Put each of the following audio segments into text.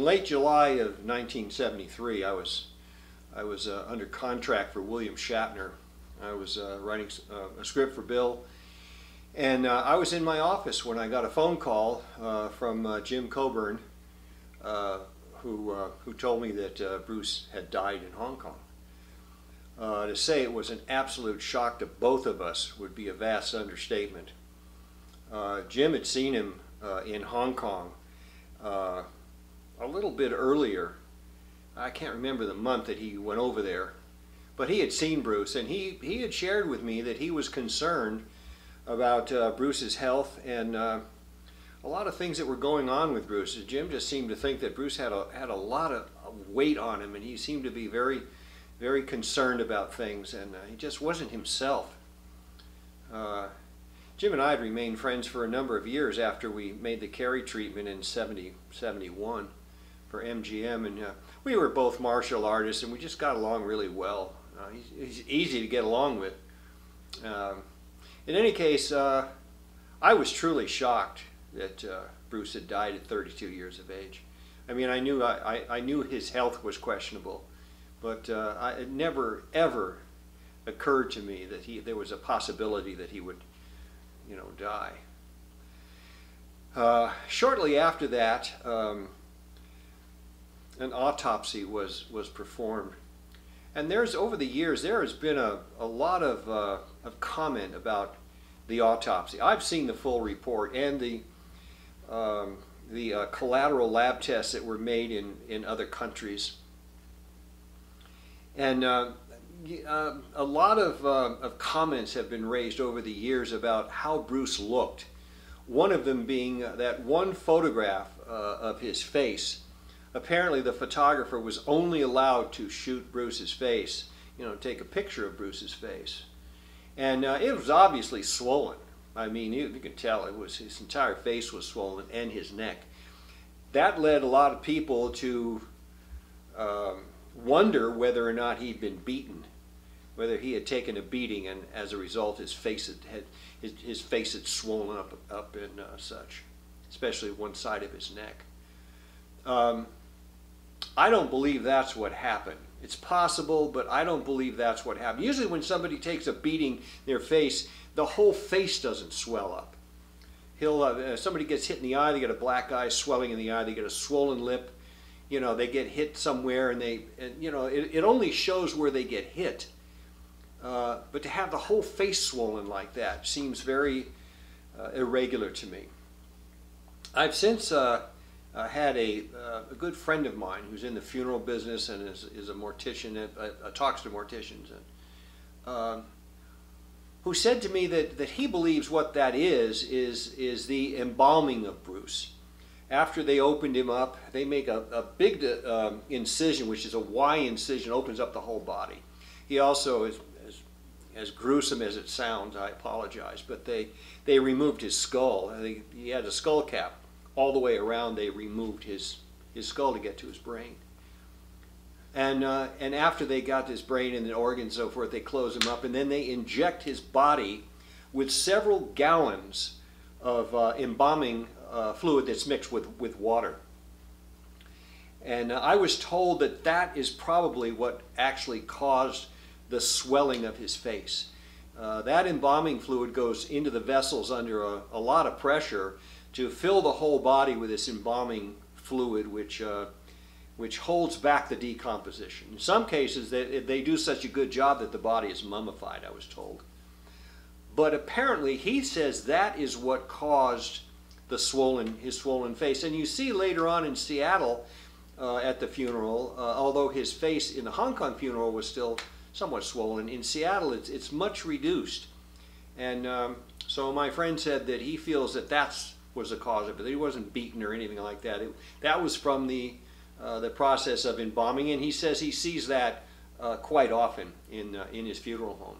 late July of 1973, I was under contract for William Shatner. I was writing a script for Bill, and I was in my office when I got a phone call from Jim Coburn, who told me that Bruce had died in Hong Kong. To say it was an absolute shock to both of us would be a vast understatement. Jim had seen him in Hong Kong a little bit earlier. I can't remember the month that he went over there, but he had seen Bruce, and he had shared with me that he was concerned about Bruce's health and a lot of things that were going on with Bruce. Jim just seemed to think that Bruce had a lot of weight on him, and he seemed to be very, very concerned about things, and he just wasn't himself. Jim and I had remained friends for a number of years after we made the Carey treatment in 71 for MGM, and we were both martial artists, and we just got along really well. He's easy to get along with. In any case, I was truly shocked that Bruce had died at 32 years of age. I mean, I knew his health was questionable, but it never ever occurred to me that there was a possibility that he would, die. Shortly after that, an autopsy was performed, and over the years there has been a lot of comment about the autopsy. I've seen the full report and the collateral lab tests that were made in other countries, and a lot of comments have been raised over the years about how Bruce looked. One of them being that one photograph of his face. Apparently the photographer was only allowed to shoot Bruce's face, take a picture of Bruce's face. And it was obviously swollen. I mean, you could tell his entire face was swollen, and his neck. That led a lot of people to wonder whether or not he'd been beaten, whether he had taken a beating, and as a result his face had swollen up and such, especially one side of his neck. I don't believe that's what happened. It's possible, but I don't believe that's what happened. Usually when somebody takes a beating, their face, the whole face doesn't swell up. Somebody gets hit in the eye, they get a black eye, swelling in the eye, they get a swollen lip, they get hit somewhere, and it only shows where they get hit. But to have the whole face swollen like that seems very irregular to me. I've since had a good friend of mine who's in the funeral business and is a mortician, talks to morticians, and who said to me that he believes what that is the embalming of Bruce. After they opened him up, they make a big incision, which is a Y incision, opens up the whole body. He also, as gruesome as it sounds, I apologize, but they removed his skull. He had a skull cap. All the way around, they removed his skull to get to his brain. And after they got his brain and the organs and so forth, they close him up, and then they inject his body with several gallons of embalming fluid that's mixed with water. And I was told that is probably what actually caused the swelling of his face. That embalming fluid goes into the vessels under a lot of pressure to fill the whole body with this embalming fluid, which holds back the decomposition. In some cases, they do such a good job that the body is mummified, I was told. But apparently, he says that is what caused his swollen face. And you see later on in Seattle at the funeral, although his face in the Hong Kong funeral was still somewhat swollen, in Seattle it's much reduced. And so my friend said that he feels that was the cause of it. He wasn't beaten or anything like that. That was from the process of embalming, and he says he sees that quite often in his funeral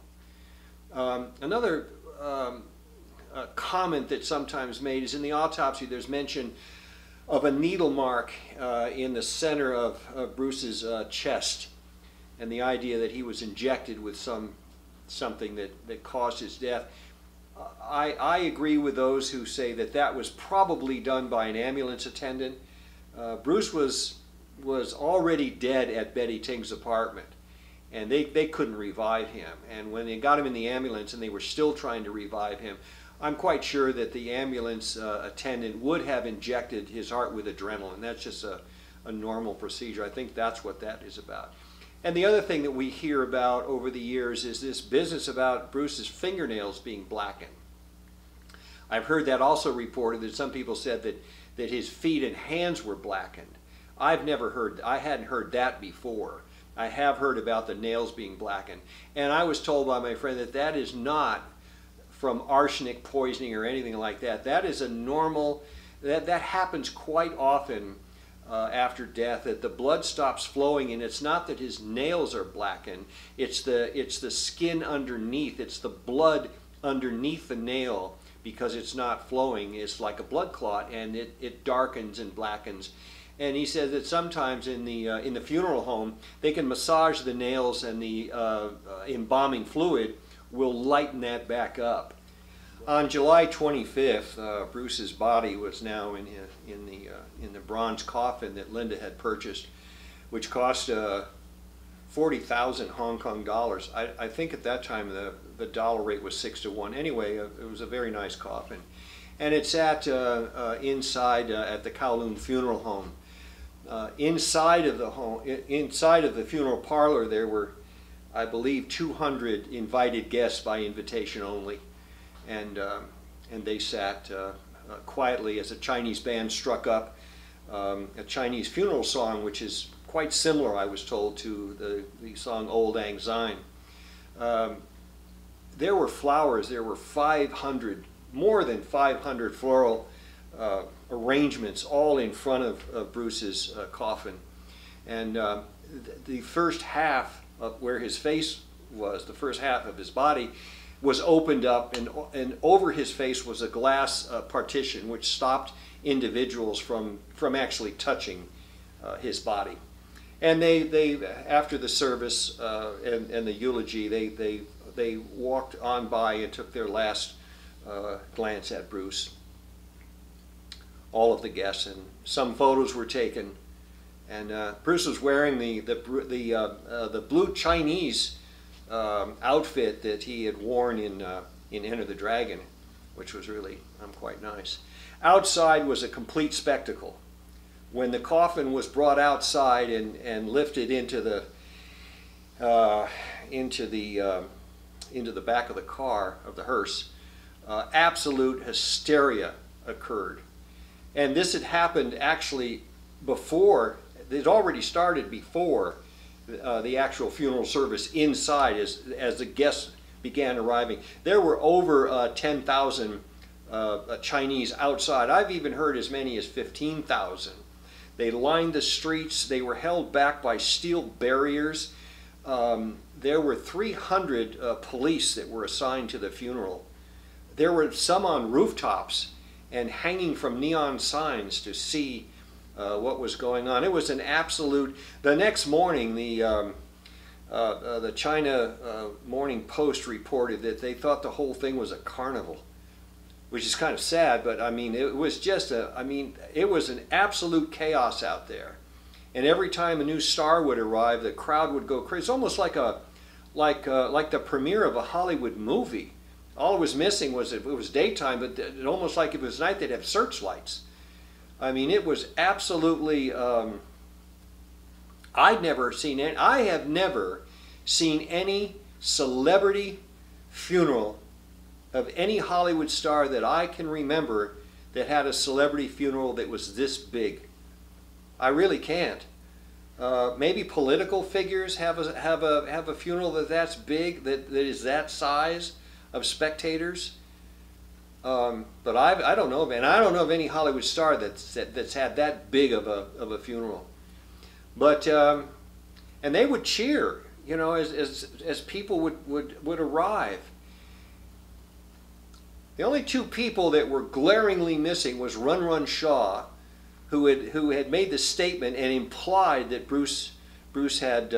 home. Another comment that's sometimes made is in the autopsy there's mention of a needle mark in the center of Bruce's chest, and the idea that he was injected with something that caused his death. I agree with those who say that was probably done by an ambulance attendant. Bruce was already dead at Betty Ting's apartment, and they couldn't revive him. And when they got him in the ambulance and they were still trying to revive him, I'm quite sure that the ambulance attendant would have injected his heart with adrenaline. That's just a normal procedure. I think that's what that is about. And the other thing that we hear about over the years is this business about Bruce's fingernails being blackened. I've heard that also reported, that some people said that his feet and hands were blackened. I hadn't heard that before. I have heard about the nails being blackened. And I was told by my friend that that is not from arsenic poisoning or anything like that. That is a normal, that happens quite often after death, that the blood stops flowing, and it's not that his nails are blackened, it's the skin underneath, it's the blood underneath the nail, because it's not flowing. It's like a blood clot, and it darkens and blackens. And he said that sometimes in the funeral home, they can massage the nails, and the embalming fluid will lighten that back up. On July 25th, Bruce's body was now in the bronze coffin that Linda had purchased, which cost 40,000 Hong Kong dollars. I think at that time the dollar rate was 6 to 1. Anyway, it was a very nice coffin, and it sat inside at the Kowloon Funeral Home. Inside of the funeral parlor, there were, I believe, 200 invited guests by invitation only, and they sat quietly as a Chinese band struck up a Chinese funeral song, which is quite similar, I was told, to the song Old Lang Syne. There were flowers. There were more than 500 floral arrangements, all in front of Bruce's coffin. And the first half of where his face was, the first half of his body, was opened up, and over his face was a glass partition which stopped individuals from actually touching his body. And they after the service and the eulogy, they walked on by and took their last glance at Bruce. All of the guests, and some photos were taken. And Bruce was wearing the blue Chinese outfit that he had worn in Enter the Dragon, which was really quite nice. Outside was a complete spectacle. When the coffin was brought outside and lifted into the back of the car of the hearse, absolute hysteria occurred. And this had happened actually before, it had already started before the actual funeral service inside, as the guests began arriving. There were over 10,000 Chinese outside. I've even heard as many as 15,000. They lined the streets. They were held back by steel barriers. There were 300 police that were assigned to the funeral. There were some on rooftops and hanging from neon signs to see what was going on. It was an absolute. The next morning, the China Morning Post reported that they thought the whole thing was a carnival, which is kind of sad. But I mean, it was just it was an absolute chaos out there. And every time a new star would arrive, the crowd would go crazy. It's almost like the premiere of a Hollywood movie. All it was missing was it was daytime, but it almost like if it was night, they'd have searchlights. I mean, it was absolutely. I have never seen any celebrity funeral of any Hollywood star that I can remember that had a celebrity funeral that was this big. I really can't. Maybe political figures have a funeral that's big, that is that size of spectators. But I don't know, and I don't know of any Hollywood star that's had that big of a funeral. But and they would cheer, you know, as people would arrive. The only two people that were glaringly missing was Run Run Shaw, who had made the statement and implied that Bruce had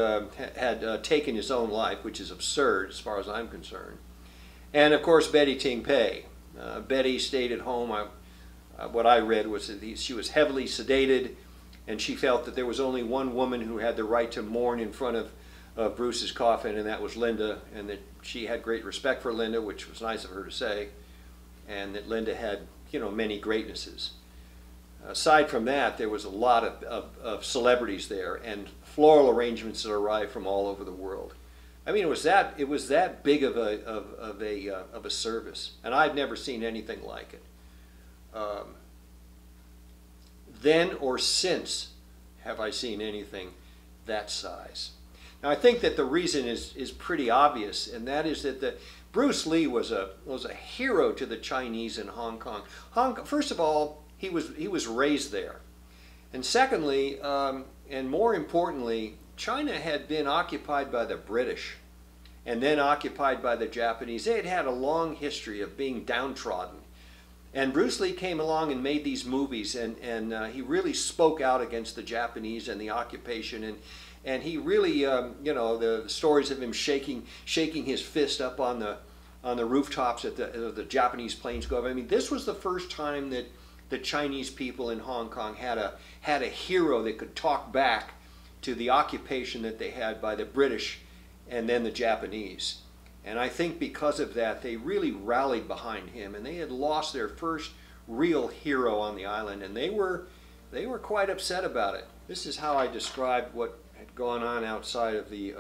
taken his own life, which is absurd as far as I'm concerned. And of course Betty Ting Pei. Betty stayed at home. What I read was that she was heavily sedated, and she felt that there was only one woman who had the right to mourn in front of Bruce's coffin, and that was Linda, and that she had great respect for Linda, which was nice of her to say, and that Linda had, you know, many greatnesses. Aside from that, there was a lot of celebrities there, and floral arrangements that arrived from all over the world. I mean, it was that big of a service, and I'd never seen anything like it. Then or since have I seen anything that size. Now, I think that the reason is pretty obvious, and that is that Bruce Lee was a hero to the Chinese in Hong Kong. First of all, he was raised there, and secondly, and more importantly, China had been occupied by the British, and then occupied by the Japanese. They had had a long history of being downtrodden. And Bruce Lee came along and made these movies, and he really spoke out against the Japanese and the occupation, and he really, you know, the stories of him shaking his fist up on the rooftops at the Japanese planes go up. I mean, this was the first time that the Chinese people in Hong Kong had a hero that could talk back to the occupation that they had by the British and then the Japanese. And I think because of that, they really rallied behind him, and they had lost their first real hero on the island, and they were quite upset about it. This is how I described what had gone on outside of the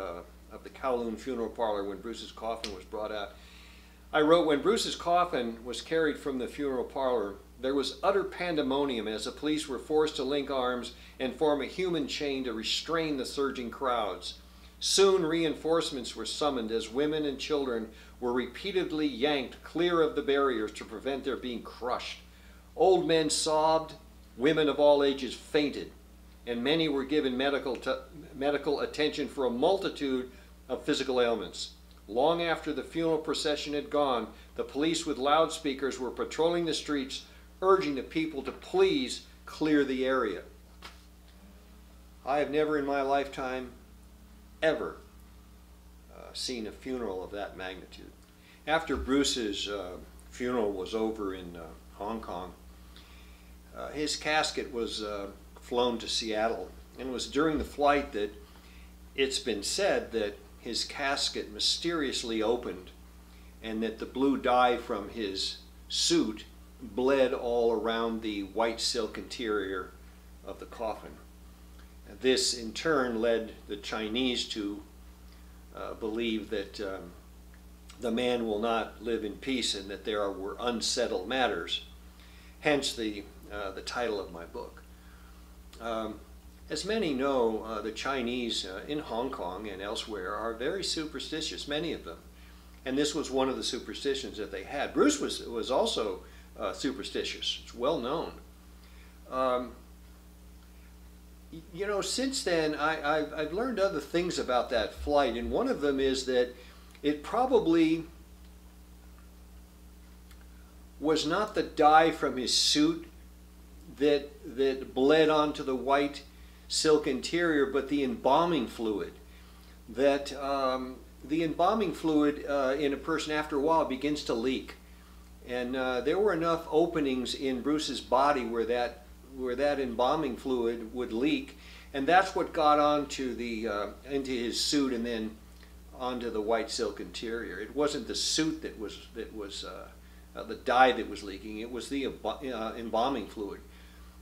Kowloon funeral parlor when Bruce's coffin was brought out. I wrote, when Bruce's coffin was carried from the funeral parlor, there was utter pandemonium as the police were forced to link arms and form a human chain to restrain the surging crowds. Soon reinforcements were summoned as women and children were repeatedly yanked clear of the barriers to prevent their being crushed. Old men sobbed, women of all ages fainted, and many were given medical attention for a multitude of physical ailments. Long after the funeral procession had gone, the police with loudspeakers were patrolling the streets, urging the people to please clear the area. I have never in my lifetime ever seen a funeral of that magnitude. After Bruce's funeral was over in Hong Kong, his casket was flown to Seattle, and it was during the flight that it's been said that his casket mysteriously opened and that the blue dye from his suit bled all around the white silk interior of the coffin. This in turn led the Chinese to believe that the man will not live in peace and that there were unsettled matters, hence the title of my book. As many know, the Chinese in Hong Kong and elsewhere are very superstitious, many of them. And this was one of the superstitions that they had. Bruce was also superstitious. It's well known. You know, since then, I've learned other things about that flight, and one of them is that it probably was not the dye from his suit that bled onto the white silk interior, but the embalming fluid. That the embalming fluid in a person after a while begins to leak, and there were enough openings in Bruce's body where that embalming fluid would leak, and that's what got onto into his suit and then onto the white silk interior. It wasn't the suit that was the dye that was leaking. It was the embalming fluid.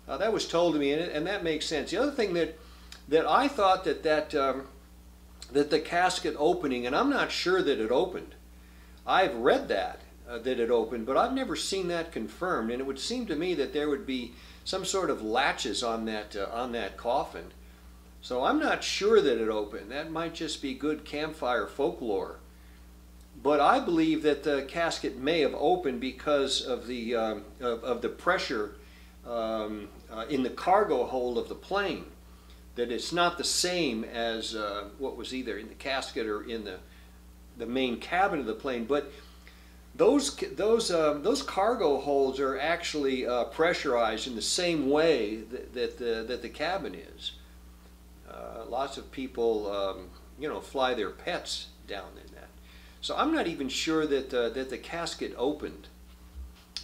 That was told to me, and that makes sense. The other thing that I thought that the casket opening, and I'm not sure that it opened. I've read that it opened, but I've never seen that confirmed. And it would seem to me that there would be some sort of latches on that coffin. So I'm not sure that it opened. That might just be good campfire folklore. But I believe that the casket may have opened because of the pressure in the cargo hold of the plane. That it's not the same as what was either in the casket or in the main cabin of the plane. But those cargo holds are actually pressurized in the same way that the cabin is. Lots of people, you know, fly their pets down in that. So I'm not even sure that the casket opened.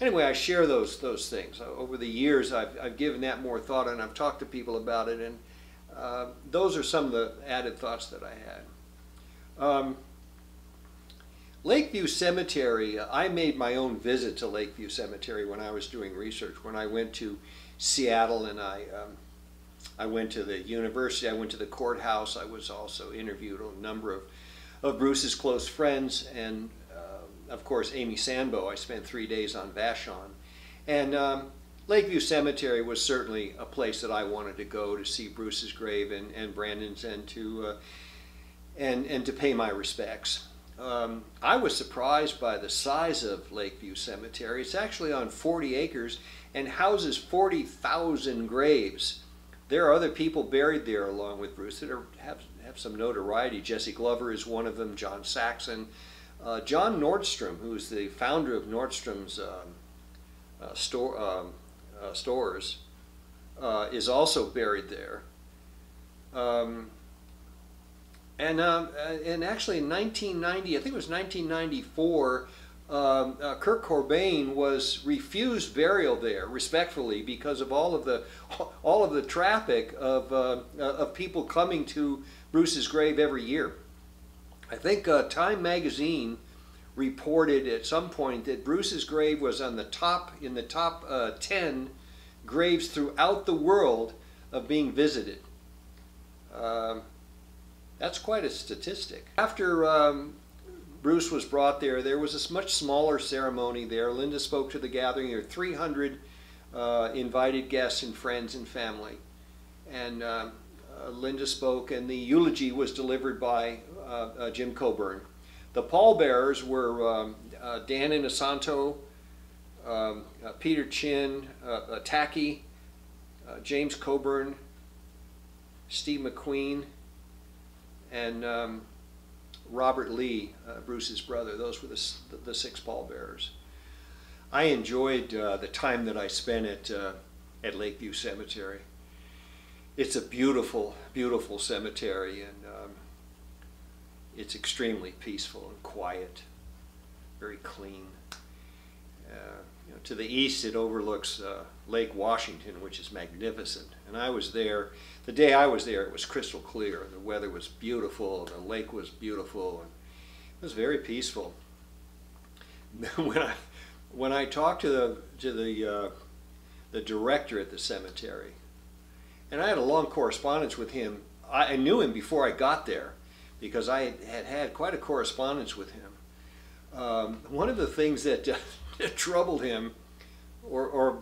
anyway, I share those things. Over the years, I've given that more thought, and I've talked to people about it, and those are some of the added thoughts that I had. Lakeview Cemetery, I made my own visit to Lakeview Cemetery when I was doing research. When I went to Seattle and I went to the university, I went to the courthouse, I was also interviewed a number of Bruce's close friends, and of course Amy Sambo. I spent 3 days on Vashon. And Lakeview Cemetery was certainly a place that I wanted to go to see Bruce's grave and Brandon's, and to pay my respects. I was surprised by the size of Lakeview Cemetery. It's actually on 40 acres and houses 40,000 graves. There are other people buried there along with Bruce that have some notoriety. Jesse Glover is one of them, John Saxon. John Nordstrom, who's the founder of Nordstrom's stores, is also buried there. And actually in 1990, I think it was 1994, Kurt Cobain was refused burial there, respectfully, because of all of the traffic of people coming to Bruce's grave every year. I think Time magazine reported at some point that Bruce's grave was in the top 10 graves throughout the world of being visited. That's quite a statistic. After Bruce was brought there, there was a much smaller ceremony there. Linda spoke to the gathering. There were 300 invited guests and friends and family. And Linda spoke, and the eulogy was delivered by Jim Coburn. The pallbearers were Dan Inosanto, Peter Chin, Tacky, James Coburn, Steve McQueen, and Robert Lee, Bruce's brother. Those were the 6 pallbearers. I enjoyed the time that I spent at Lakeview Cemetery. It's a beautiful, beautiful cemetery, and it's extremely peaceful and quiet, very clean. To the east, it overlooks Lake Washington, which is magnificent. And I was there, the day I was there, it was crystal clear. The weather was beautiful, the lake was beautiful, and it was very peaceful. When I talked to the director at the cemetery, and I had a long correspondence with him. I knew him before I got there because I had quite a correspondence with him. One of the things that troubled him, or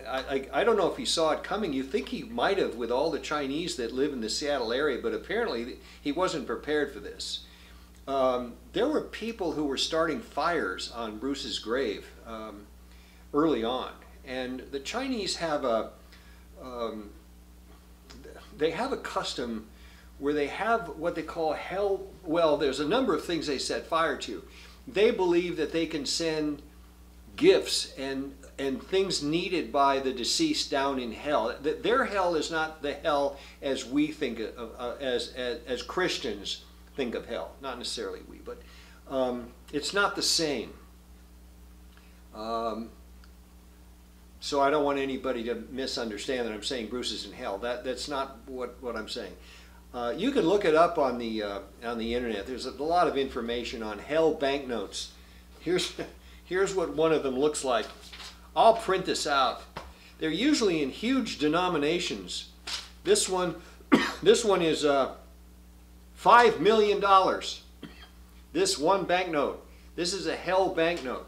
I don't know if he saw it coming. You think he might have, with all the Chinese that live in the Seattle area, but apparently he wasn't prepared for this. There were people who were starting fires on Bruce's grave early on, and the Chinese have a custom where they have what they call hell. Well, there's a number of things they set fire to. They believe that they can send gifts and things needed by the deceased down in hell. Their hell is not the hell as we think of, as Christians think of hell. Not necessarily we, but it's not the same. So I don't want anybody to misunderstand that I'm saying Bruce is in hell. That's not what I'm saying. You can look it up on the internet. There's a lot of information on hell banknotes. Here's what one of them looks like. I'll print this out. They're usually in huge denominations. This one is $5 million. This one banknote. This is a hell banknote.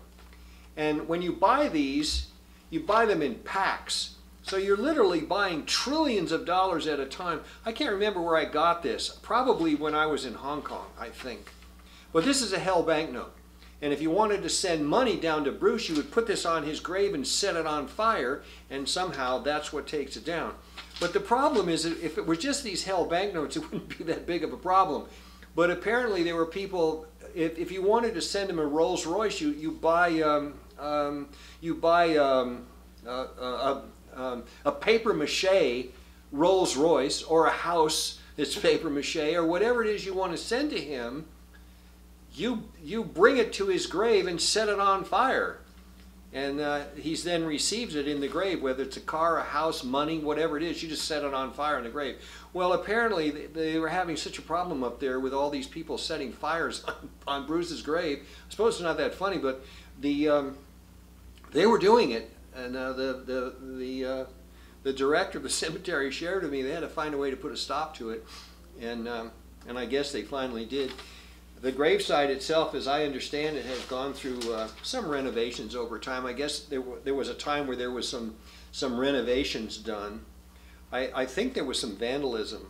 And when you buy these, you buy them in packs. So you're literally buying trillions of dollars at a time. I can't remember where I got this. Probably when I was in Hong Kong, I think. But this is a hell banknote. And if you wanted to send money down to Bruce, you would put this on his grave and set it on fire, and somehow that's what takes it down. But the problem is that if it were just these hell banknotes, it wouldn't be that big of a problem. But apparently there were people, if you wanted to send them a Rolls Royce, you buy a paper mache Rolls Royce, or a house that's paper mache, or whatever it is you want to send to him. You bring it to his grave and set it on fire. And he's then receives it in the grave, whether it's a car, a house, money, whatever it is. You just set it on fire in the grave. Well, apparently they were having such a problem up there with all these people setting fires on Bruce's grave. I suppose it's not that funny, but they were doing it, and the director of the cemetery shared with me they had to find a way to put a stop to it, and I guess they finally did. The gravesite itself, as I understand it, has gone through some renovations over time. I guess there was a time where there was some renovations done. I think there was some vandalism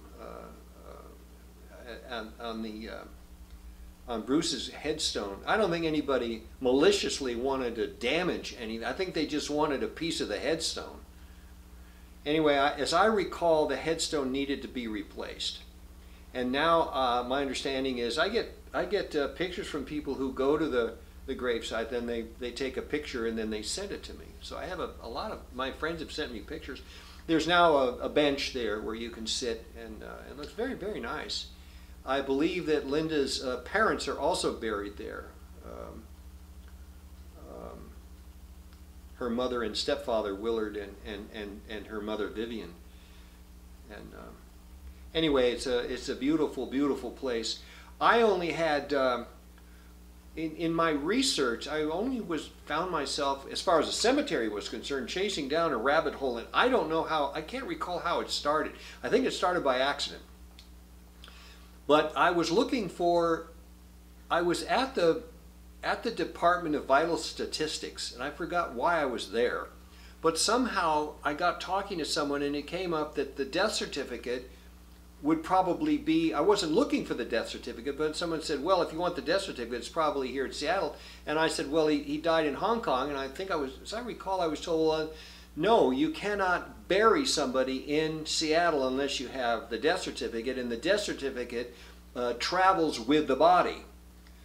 on Bruce's headstone. I don't think anybody maliciously wanted to damage anything. I think they just wanted a piece of the headstone. Anyway, as I recall, the headstone needed to be replaced. And now my understanding is I get pictures from people who go to the gravesite, then they take a picture and then they send it to me. So I have a lot of my friends have sent me pictures. There's now a bench there where you can sit, and it looks very, very nice. I believe that Linda's parents are also buried there. Her mother and stepfather Willard and her mother Vivian. And anyway, it's a beautiful, beautiful place. I only had in my research, I only found myself, as far as the cemetery was concerned, chasing down a rabbit hole, and I don't know how. I can't recall how it started. I think it started by accident. But I was looking for. I was at the Department of Vital Statistics, and I forgot why I was there. But somehow I got talking to someone, and it came up that the death certificate would probably be, I wasn't looking for the death certificate, but someone said, well, if you want the death certificate, it's probably here in Seattle. And I said, well, he died in Hong Kong. And I think as I recall, I was told, no, you cannot bury somebody in Seattle unless you have the death certificate, and the death certificate travels with the body.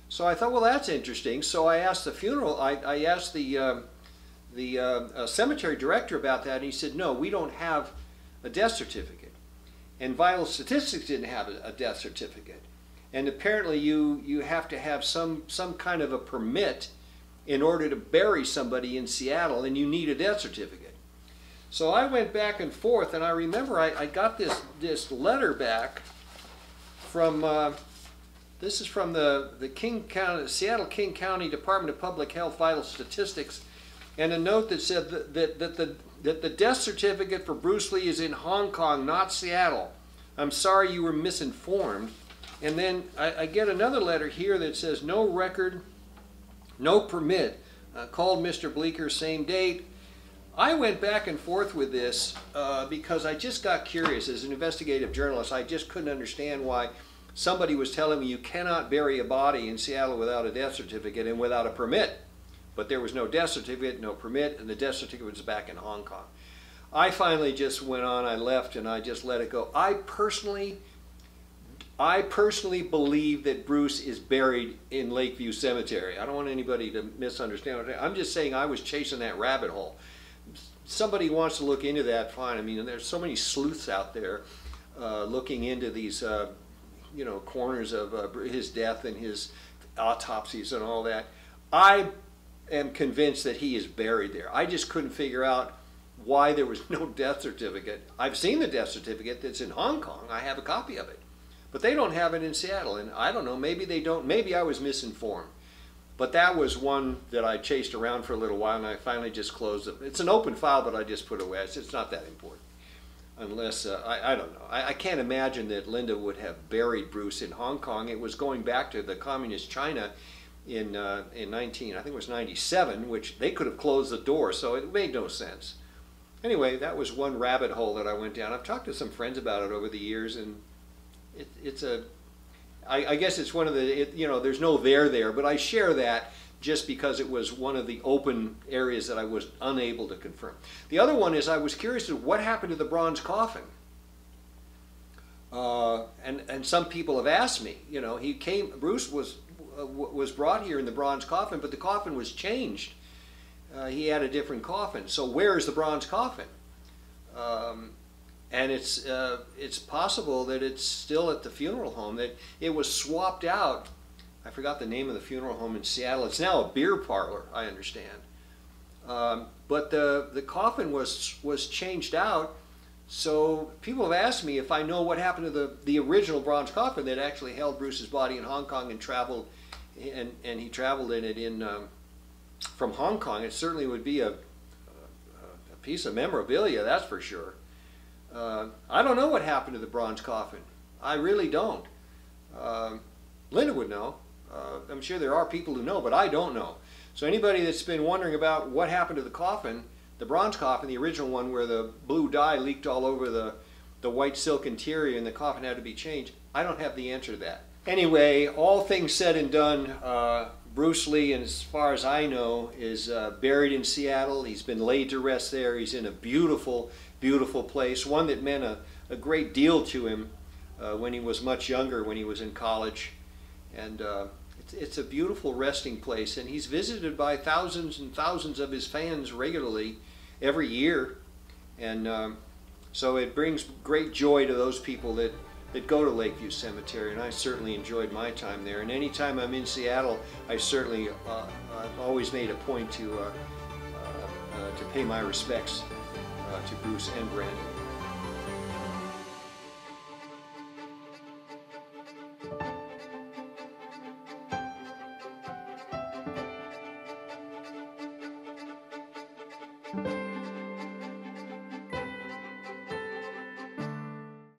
So I thought, well, that's interesting. So I asked the funeral, I asked the cemetery director about that, and he said, no, we don't have a death certificate. And Vital Statistics didn't have a death certificate. And apparently you have to have some kind of a permit in order to bury somebody in Seattle, and you need a death certificate. So I went back and forth, and I remember I got this letter back from, this is from the Seattle King County Department of Public Health Vital Statistics, and a note that said that the death certificate for Bruce Lee is in Hong Kong, not Seattle. I'm sorry you were misinformed. And then I get another letter here that says no record, no permit. Called Mr. Bleecker, same date. I went back and forth with this because I just got curious. As an investigative journalist, I just couldn't understand why somebody was telling me you cannot bury a body in Seattle without a death certificate and without a permit. But there was no death certificate, no permit, and the death certificate was back in Hong Kong. I finally just went on, I left, and I just let it go. I personally believe that Bruce is buried in Lakeview Cemetery. I don't want anybody to misunderstand. I'm just saying I was chasing that rabbit hole. Somebody wants to look into that, fine. I mean, there's so many sleuths out there looking into these, corners of his death and his autopsies and all that. I am convinced that he is buried there. I just couldn't figure out why there was no death certificate. I've seen the death certificate that's in Hong Kong. I have a copy of it. But they don't have it in Seattle, and I don't know, maybe they don't, maybe I was misinformed. But that was one that I chased around for a little while, and I finally just closed it. It's an open file, but I just put it away. It's not that important. Unless, I don't know. I can't imagine that Linda would have buried Bruce in Hong Kong. It was going back to the communist China in 97, which they could have closed the door, so it made no sense. Anyway, that was one rabbit hole that I went down. I've talked to some friends about it over the years, and I guess it's one of the, there's no there, but I share that just because it was one of the open areas that I was unable to confirm. The other one is I was curious as to what happened to the bronze coffin. And some people have asked me, Bruce was brought here in the bronze coffin, but the coffin was changed. He had a different coffin. So where is the bronze coffin? And it's possible that it's still at the funeral home, that it was swapped out. I forgot the name of the funeral home in Seattle. It's now a beer parlor, I understand. But the coffin was changed out. So people have asked me if I know what happened to the original bronze coffin that actually held Bruce's body in Hong Kong and traveled, and he traveled in it from Hong Kong. It certainly would be a piece of memorabilia, that's for sure. I don't know what happened to the bronze coffin. I really don't. Linda would know. I'm sure there are people who know, but I don't know. So anybody that's been wondering about what happened to the coffin, the bronze coffin, the original one where the blue dye leaked all over the white silk interior and the coffin had to be changed, I don't have the answer to that. Anyway, all things said and done, Bruce Lee, and as far as I know, is buried in Seattle. He's been laid to rest there. He's in a beautiful, beautiful place, one that meant a great deal to him when he was much younger, when he was in college. And it's a beautiful resting place, and he's visited by thousands and thousands of his fans regularly every year. And so it brings great joy to those people that go to Lakeview Cemetery, and I certainly enjoyed my time there. And anytime I'm in Seattle, I've always made a point to pay my respects to Bruce and Brandon.